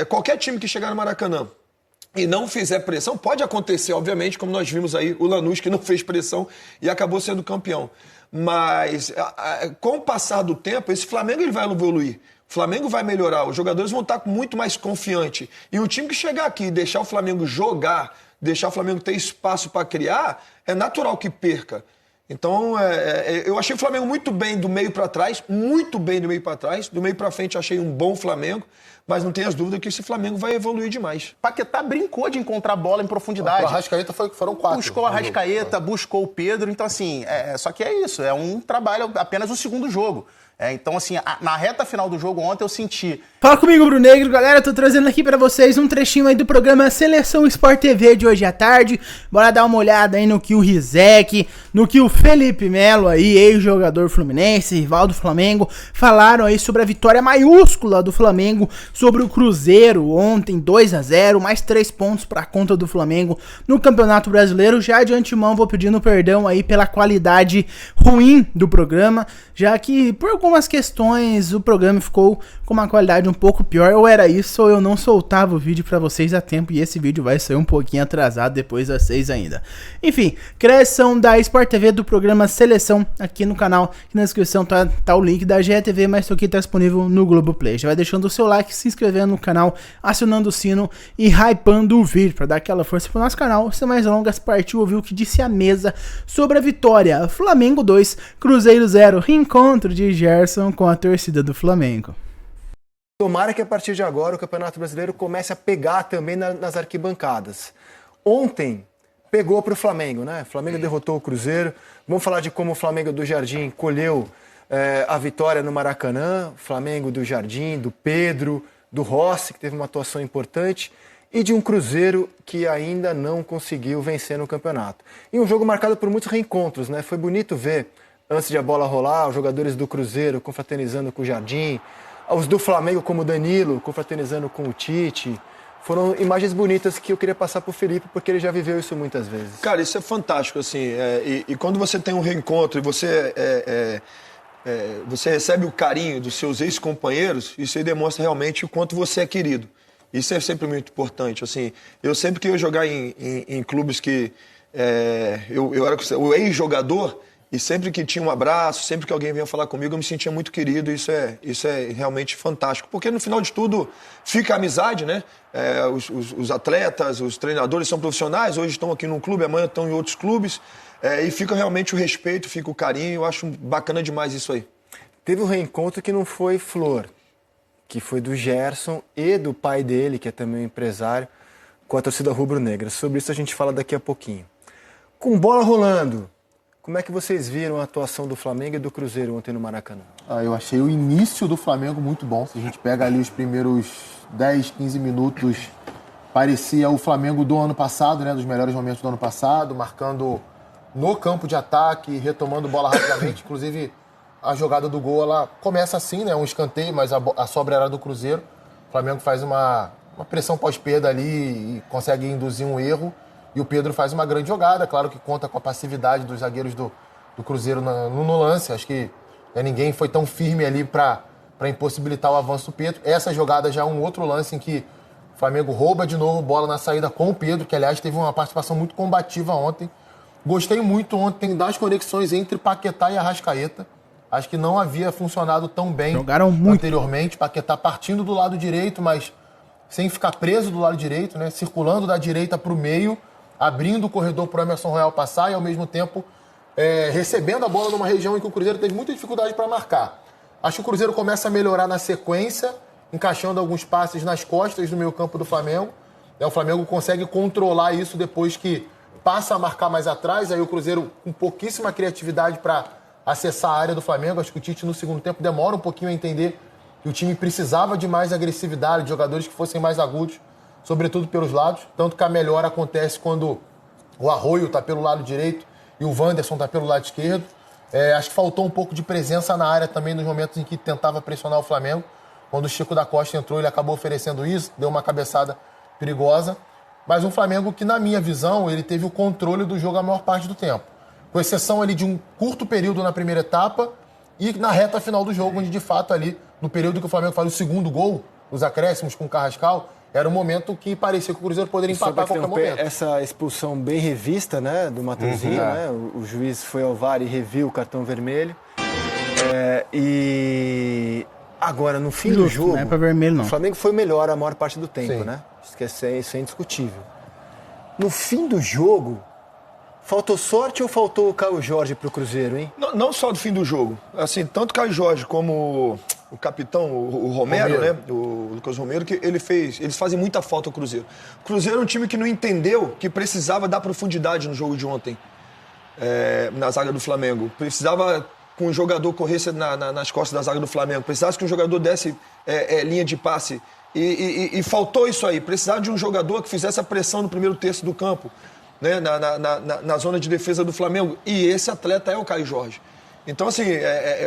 qualquer time que chegar no Maracanã e não fizer pressão, pode acontecer, obviamente, como nós vimos aí, o Lanús que não fez pressão e acabou sendo campeão. Mas, com o passar do tempo, esse Flamengo ele vai evoluir. O Flamengo vai melhorar, os jogadores vão estar muito mais confiantes. E o time que chegar aqui e deixar o Flamengo jogar, deixar o Flamengo ter espaço para criar, é natural que perca. Então, eu achei o Flamengo muito bem do meio para trás, muito bem do meio para trás. Do meio para frente, achei um bom Flamengo. Mas não tenho as dúvidas que esse Flamengo vai evoluir demais. Paquetá brincou de encontrar bola em profundidade. O Arrascaeta foram 4. Buscou o Arrascaeta, buscou o Pedro. Então, assim, só que é isso. É um trabalho, apenas o segundo jogo. Então, assim, na reta final do jogo ontem eu senti... Fala comigo, Bruno Negro, galera, tô trazendo aqui pra vocês um trechinho aí do programa Seleção Sport TV de hoje à tarde. Bora dar uma olhada aí no que o Rizek, no que o Felipe Melo aí, ex-jogador fluminense, rival do Flamengo, falaram aí sobre a vitória maiúscula do Flamengo sobre o Cruzeiro ontem, 2-0, mais 3 pontos pra conta do Flamengo no Campeonato Brasileiro. Já de antemão vou pedindo perdão aí pela qualidade ruim do programa, já que por algumas questões o programa ficou com uma qualidade um pouco pior, ou era isso, ou eu não soltava o vídeo pra vocês a tempo, e esse vídeo vai sair um pouquinho atrasado depois das 6 ainda. Enfim, criação da Sport TV do programa Seleção aqui no canal, aqui na descrição tá o link da GTV, mas isso aqui tá disponível no Globoplay. Já vai deixando o seu like, se inscrevendo no canal, acionando o sino e hypando o vídeo pra dar aquela força pro nosso canal. Sem mais longas, partiu ouvir o que disse a mesa sobre a vitória. Flamengo 2, Cruzeiro 0, reencontro de Gerson com a torcida do Flamengo. Tomara que a partir de agora o Campeonato Brasileiro comece a pegar também nas arquibancadas. Ontem pegou para o Flamengo, né? O Flamengo derrotou o Cruzeiro. Vamos falar de como o Flamengo do Jardim colheu a vitória no Maracanã. Flamengo do Jardim, do Pedro, do Rossi, que teve uma atuação importante, e de um Cruzeiro que ainda não conseguiu vencer no campeonato. E um jogo marcado por muitos reencontros, né? Foi bonito ver, antes de a bola rolar, os jogadores do Cruzeiro confraternizando com o Jardim, os do Flamengo, como o Danilo, confraternizando com o Tite. Foram imagens bonitas que eu queria passar para o Felipe, porque ele já viveu isso muitas vezes. Cara, isso é fantástico, assim. E quando você tem um reencontro e você recebe o carinho dos seus ex-companheiros, isso aí demonstra realmente o quanto você é querido. Isso é sempre muito importante. Assim, eu sempre que ia jogar em clubes que eu era o ex-jogador, e sempre que tinha um abraço, sempre que alguém vinha falar comigo, eu me sentia muito querido. Isso é realmente fantástico. Porque, no final de tudo, fica a amizade, né? Os atletas, os treinadores são profissionais. Hoje estão aqui num clube, amanhã estão em outros clubes. E fica realmente o respeito, fica o carinho. Eu acho bacana demais isso aí. Teve um reencontro que não foi flor, que foi do Gerson e do pai dele, que é também um empresário, com a torcida rubro-negra. Sobre isso a gente fala daqui a pouquinho. Com bola rolando, como é que vocês viram a atuação do Flamengo e do Cruzeiro ontem no Maracanã? Eu achei o início do Flamengo muito bom. Se a gente pega ali os primeiros 10, 15 minutos, parecia o Flamengo do ano passado, né? Dos melhores momentos do ano passado, marcando no campo de ataque, retomando bola rapidamente. Inclusive, a jogada do gol, ela começa assim, né? Um escanteio, mas a sobra era do Cruzeiro. O Flamengo faz uma pressão pós-perda ali e consegue induzir um erro. E o Pedro faz uma grande jogada, claro que conta com a passividade dos zagueiros do Cruzeiro no lance. Acho que ninguém foi tão firme ali para impossibilitar o avanço do Pedro. Essa jogada já é um outro lance em que o Flamengo rouba de novo bola na saída com o Pedro, que aliás teve uma participação muito combativa ontem. Gostei muito ontem das conexões entre Paquetá e Arrascaeta. Acho que não havia funcionado tão bem anteriormente. Paquetá partindo do lado direito, mas sem ficar preso do lado direito, né? Circulando da direita para o meio, abrindo o corredor para o Emerson Royal passar e, ao mesmo tempo, recebendo a bola numa região em que o Cruzeiro teve muita dificuldade para marcar. Acho que o Cruzeiro começa a melhorar na sequência, encaixando alguns passes nas costas do meio-campo do Flamengo. O Flamengo consegue controlar isso depois que passa a marcar mais atrás. Aí o Cruzeiro, com pouquíssima criatividade para acessar a área do Flamengo. Acho que o Tite, no segundo tempo, demora um pouquinho a entender que o time precisava de mais agressividade, de jogadores que fossem mais agudos, sobretudo pelos lados. Tanto que a melhora acontece quando o Arroio está pelo lado direito e o Wanderson está pelo lado esquerdo. Acho que faltou um pouco de presença na área também nos momentos em que tentava pressionar o Flamengo. Quando o Chico da Costa entrou, ele acabou oferecendo isso, deu uma cabeçada perigosa. Mas um Flamengo que, na minha visão, ele teve o controle do jogo a maior parte do tempo. Com exceção ali de um curto período na primeira etapa e na reta final do jogo, onde de fato ali, no período que o Flamengo faz o segundo gol, nos acréscimos com o Carrascal, era um momento que parecia que o Cruzeiro poderia empatar a qualquer momento. Essa expulsão bem revista, né, do Matheusinho, né? O juiz foi ao VAR e reviu o cartão vermelho. E agora, no fim do jogo, não é pra vermelho, não. O Flamengo foi melhor a maior parte do tempo, Sim. né? Isso é indiscutível. No fim do jogo, faltou sorte ou faltou o Caio Jorge pro Cruzeiro, hein? Não só do fim do jogo. Assim, tanto o Caio Jorge como o capitão, o Romero, né? O Lucas Romero, que eles fazem muita falta ao Cruzeiro. O Cruzeiro é um time que não entendeu que precisava dar profundidade no jogo de ontem, na zaga do Flamengo. Precisava que um jogador corresse nas costas da zaga do Flamengo. Precisava que um jogador desse linha de passe. E faltou isso aí. Precisava de um jogador que fizesse a pressão no primeiro terço do campo, né, na zona de defesa do Flamengo. E esse atleta é o Caio Jorge. Então, assim,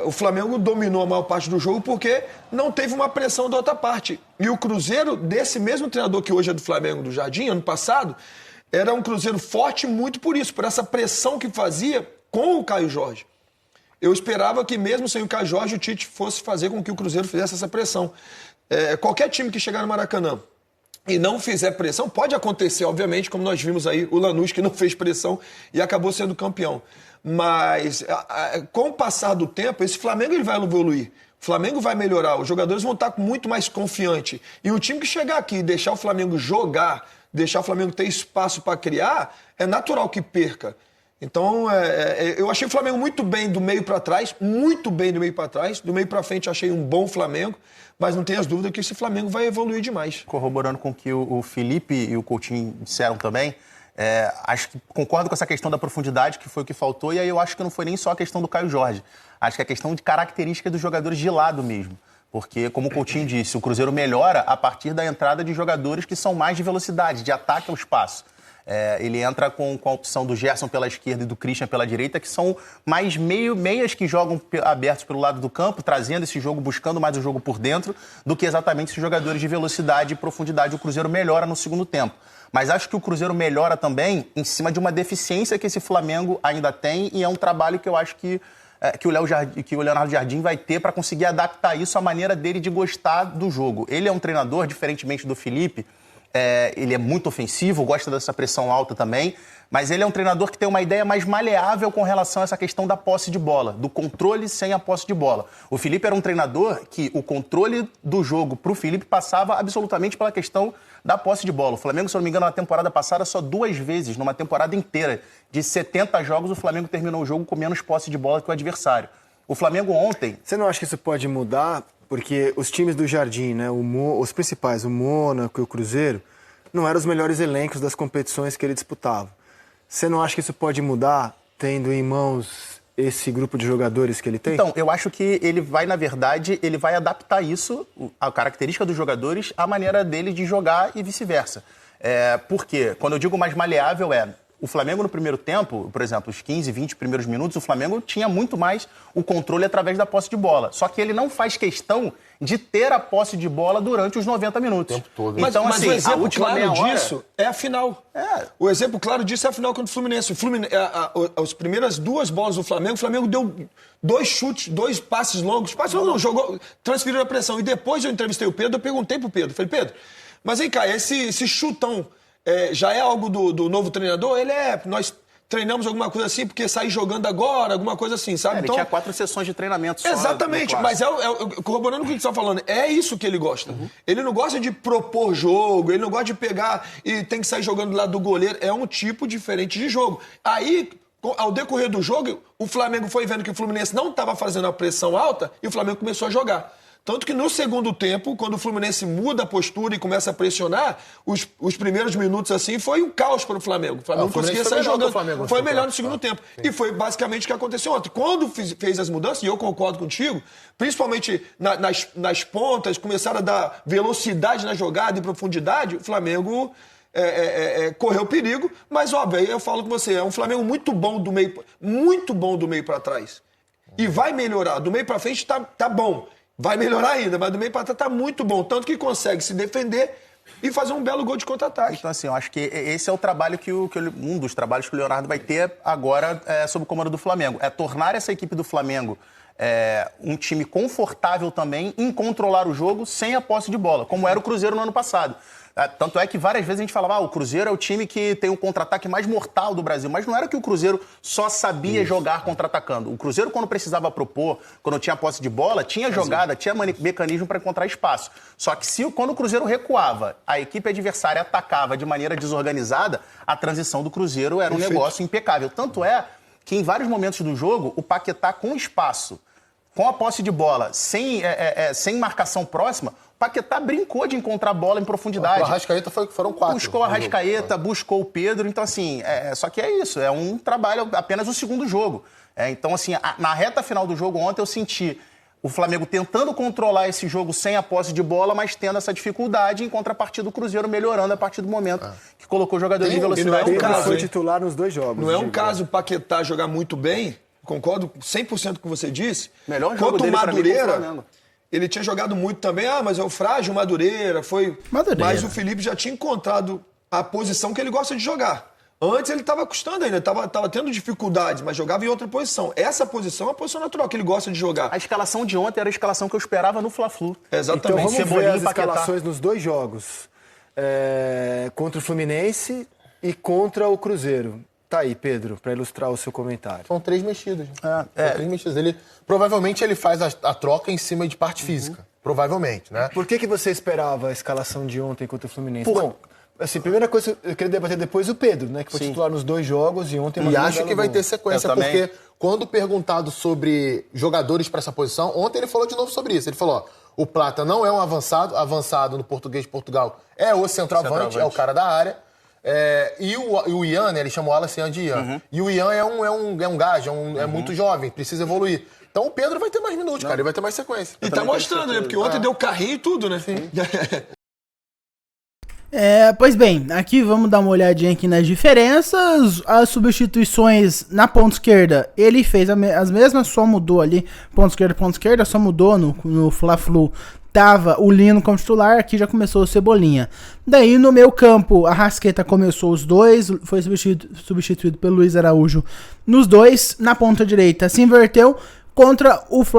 o Flamengo dominou a maior parte do jogo porque não teve uma pressão da outra parte. E o Cruzeiro, desse mesmo treinador que hoje é do Flamengo, do Jardim, ano passado, era um Cruzeiro forte muito por isso, por essa pressão que fazia com o Caio Jorge. Eu esperava que mesmo sem o Caio Jorge, o Tite fosse fazer com que o Cruzeiro fizesse essa pressão. Qualquer time que chegar no Maracanã e não fizer pressão, pode acontecer, obviamente, como nós vimos aí, o Lanús que não fez pressão e acabou sendo campeão. Mas, com o passar do tempo, esse Flamengo ele vai evoluir. O Flamengo vai melhorar, os jogadores vão estar muito mais confiantes. E o time que chegar aqui e deixar o Flamengo jogar, deixar o Flamengo ter espaço para criar, é natural que perca. Então, eu achei o Flamengo muito bem do meio para trás, muito bem do meio para trás. Do meio para frente, achei um bom Flamengo, mas não tenho as dúvidas que esse Flamengo vai evoluir demais. Corroborando com o que o Felipe e o Coutinho disseram também, acho que concordo com essa questão da profundidade, que foi o que faltou, e aí eu acho que não foi nem só a questão do Caio Jorge. Acho que é a questão de característica dos jogadores de lado mesmo. Porque, como o Coutinho disse, o Cruzeiro melhora a partir da entrada de jogadores que são mais de velocidade, de ataque ao espaço. Ele entra com a opção do Gerson pela esquerda e do Christian pela direita, que são mais meias que jogam abertos pelo lado do campo, trazendo esse jogo, buscando mais o jogo por dentro, do que exatamente esses jogadores de velocidade e profundidade. O Cruzeiro melhora no segundo tempo. Mas acho que o Cruzeiro melhora também em cima de uma deficiência que esse Flamengo ainda tem, e é um trabalho que eu acho que o Leonardo Jardim vai ter para conseguir adaptar isso à maneira dele de gostar do jogo. Ele é um treinador, diferentemente do Felipe, ele é muito ofensivo, gosta dessa pressão alta também, mas ele é um treinador que tem uma ideia mais maleável com relação a essa questão da posse de bola, do controle sem a posse de bola. O Felipe era um treinador que o controle do jogo para o Felipe passava absolutamente pela questão da posse de bola. O Flamengo, se eu não me engano, na temporada passada, só 2 vezes, numa temporada inteira de 70 jogos, o Flamengo terminou o jogo com menos posse de bola que o adversário. O Flamengo ontem... Você não acha que isso pode mudar? Porque os times do Jardim, né, os principais, o Mônaco e o Cruzeiro, não eram os melhores elencos das competições que ele disputava. Você não acha que isso pode mudar, tendo em mãos esse grupo de jogadores que ele tem? Então, eu acho que ele vai, na verdade, ele vai adaptar isso, a característica dos jogadores, à maneira dele de jogar e vice-versa. Por quê? Quando eu digo mais maleável o Flamengo no primeiro tempo, por exemplo, os 15, 20 primeiros minutos, o Flamengo tinha muito mais o controle através da posse de bola. Só que ele não faz questão de ter a posse de bola durante os 90 minutos. O tempo todo. Então, mas assim, o exemplo a última claro meia hora... disso é a final. O exemplo claro disso é a final contra o Fluminense. As primeiras 2 bolas do Flamengo, o Flamengo deu 2 chutes, 2 passes longos. Jogou, transferiu a pressão. E depois eu entrevistei o Pedro, eu perguntei pro Pedro. Falei, Pedro, mas vem cá, esse chutão já é algo do novo treinador? Nós treinamos alguma coisa assim porque sair jogando agora, alguma coisa assim, sabe? Ele tinha 4 sessões de treinamento só. Exatamente, mas corroborando com o que você está falando, é isso que ele gosta. Ele não gosta de propor jogo, ele não gosta de pegar e tem que sair jogando do lado do goleiro. É um tipo diferente de jogo. Aí, ao decorrer do jogo, o Flamengo foi vendo que o Fluminense não estava fazendo a pressão alta e o Flamengo começou a jogar. Tanto que no segundo tempo, quando o Fluminense muda a postura e começa a pressionar, os primeiros minutos assim foi um caos para o Flamengo. O Flamengo conseguia sair jogando. Foi melhor no segundo tempo. Sim. E foi basicamente o que aconteceu ontem. Quando fez as mudanças, e eu concordo contigo, principalmente nas pontas, começaram a dar velocidade na jogada e profundidade, o Flamengo correu perigo. Mas, óbvio, aí eu falo com você, é um Flamengo muito bom do meio para trás. E vai melhorar. Do meio para frente tá bom. Vai melhorar ainda, mas do meio para trás tá muito bom. Tanto que consegue se defender e fazer um belo gol de contra-ataque. Então, assim, eu acho que esse é o trabalho um dos trabalhos que o Leonardo vai ter agora sob o comando do Flamengo. É tornar essa equipe do Flamengo um time confortável também em controlar o jogo sem a posse de bola, como era o Cruzeiro no ano passado. Tanto é que várias vezes a gente falava, o Cruzeiro é o time que tem o contra-ataque mais mortal do Brasil, mas não era que o Cruzeiro só sabia jogar contra-atacando. O Cruzeiro, quando precisava propor, quando tinha posse de bola, tinha jogada, tinha mecanismo para encontrar espaço. Só que quando o Cruzeiro recuava, a equipe adversária atacava de maneira desorganizada, a transição do Cruzeiro era um negócio impecável. Tanto é que em vários momentos do jogo, o Paquetá com espaço, com a posse de bola, sem marcação próxima, o Paquetá brincou de encontrar bola em profundidade. O Arrascaeta foram 4. Buscou o Arrascaeta, buscou o Pedro. Então, assim, só que é isso. É um trabalho, apenas o segundo jogo. Então, assim, na reta final do jogo ontem eu senti o Flamengo tentando controlar esse jogo sem a posse de bola, mas tendo essa dificuldade, em contrapartida do Cruzeiro melhorando a partir do momento que colocou o jogador de velocidade. Ele foi titular nos 2 jogos. Não é um caso o Paquetá jogar muito bem, concordo 100% com o que você disse. Melhor jogo quanto dele o Madureira, pra mim, Flamengo. Ele tinha jogado muito também, mas é o frágil Madureira, mas o Felipe já tinha encontrado a posição que ele gosta de jogar. Antes ele estava custando ainda, estava tendo dificuldades, mas jogava em outra posição. Essa posição é a posição natural que ele gosta de jogar. A escalação de ontem era a escalação que eu esperava no Fla-Flu. Exatamente. Então vamos ver as escalações nos 2 jogos. Contra o Fluminense e contra o Cruzeiro. Tá aí, Pedro, para ilustrar o seu comentário. São 3 mexidas. São 3 mexidas. Provavelmente ele faz a troca em cima de parte física. Provavelmente, né? Por que você esperava a escalação de ontem contra o Fluminense? Bom, assim, primeira coisa, eu queria debater depois o Pedro, né? Que foi titular nos 2 jogos e ontem... E acho que vai ter sequência, porque quando perguntado sobre jogadores para essa posição, ontem ele falou de novo sobre isso. Ele falou, o Plata não é um avançado no português de Portugal, é o centroavante, é o cara da área. E o Ian, né, ele chamou o Wallace de Ian. E o Ian é um gajo, é muito jovem, precisa evoluir. Então o Pedro vai ter mais minutos, cara, ele vai ter mais sequência. E tá mostrando, né? Porque ontem deu carrinho e tudo, né? Sim. Pois bem, aqui vamos dar uma olhadinha aqui nas diferenças. As substituições na ponta esquerda, ele fez as mesmas, só mudou ali, ponta esquerda, só mudou no Fla-Flu. Tava o Lino como titular, aqui já começou o Cebolinha. Daí no meio campo, a Arrascaeta começou os 2, foi substituído pelo Luiz Araújo nos 2. Na ponta direita se inverteu,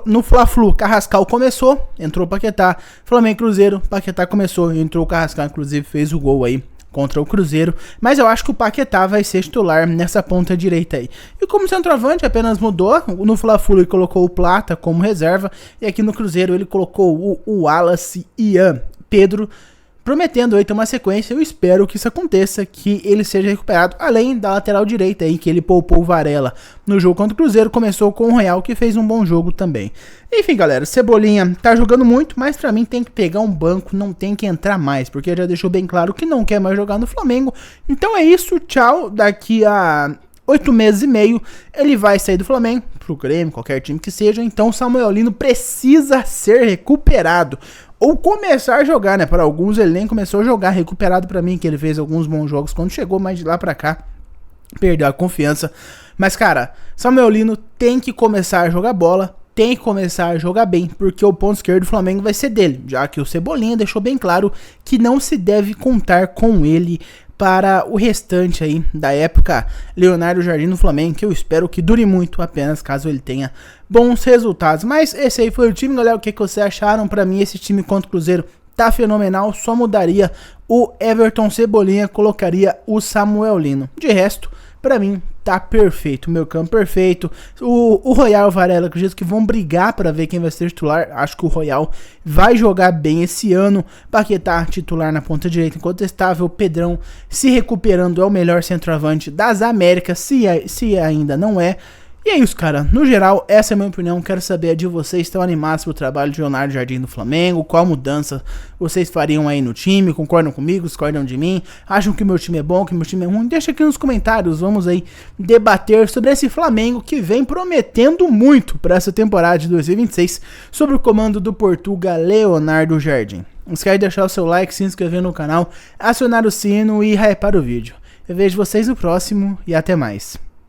no Fla-Flu, Carrascal começou, entrou o Paquetá. Flamengo e Cruzeiro, Paquetá começou, entrou o Carrascal, inclusive fez o gol aí contra o Cruzeiro, mas eu acho que o Paquetá vai ser titular nessa ponta direita aí. E como centroavante apenas mudou, no Fla-Flu ele colocou o Plata como reserva, e aqui no Cruzeiro ele colocou o Wallace, Ian, Pedro, prometendo aí ter uma sequência. Eu espero que isso aconteça, que ele seja recuperado, além da lateral direita aí, que ele poupou o Varela no jogo contra o Cruzeiro, começou com o Royal, que fez um bom jogo também. Enfim, galera, Cebolinha tá jogando muito, mas pra mim tem que pegar um banco, não tem que entrar mais, porque já deixou bem claro que não quer mais jogar no Flamengo. Então é isso, tchau, daqui a 8 meses e meio ele vai sair do Flamengo pro Grêmio, qualquer time que seja. Então o Samuel Lino precisa ser recuperado ou começar a jogar, né? Para alguns ele nem começou a jogar, recuperado para mim, que ele fez alguns bons jogos quando chegou, mas de lá pra cá perdeu a confiança. Mas cara, Samuel Lino tem que começar a jogar bola, tem que começar a jogar bem, porque o ponto esquerdo do Flamengo vai ser dele, já que o Cebolinha deixou bem claro que não se deve contar com ele para o restante aí da época Leonardo Jardim no Flamengo, que eu espero que dure muito, apenas caso ele tenha bons resultados. Mas esse aí foi o time, galera. O que vocês acharam? Para mim esse time contra o Cruzeiro tá fenomenal, só mudaria o Everton Cebolinha, colocaria o Samuel Lino. De resto, pra mim tá perfeito, meu campo perfeito. O Royal e o Varela, acredito que vão brigar para ver quem vai ser titular. Acho que o Royal vai jogar bem esse ano. Paquetá titular na ponta direita, incontestável. Pedrão se recuperando, é o melhor centroavante das Américas, se ainda não é. E é isso, cara. No geral, essa é a minha opinião. Quero saber de vocês. Estão animados pro trabalho de Leonardo Jardim no Flamengo? Qual mudança vocês fariam aí no time? Concordam comigo? Discordam de mim? Acham que o meu time é bom? Que o meu time é ruim? Deixa aqui nos comentários. Vamos aí debater sobre esse Flamengo que vem prometendo muito para essa temporada de 2026, sobre o comando do Portuga Leonardo Jardim. Não esquece de deixar o seu like, se inscrever no canal, acionar o sino e hypar o vídeo. Eu vejo vocês no próximo e até mais.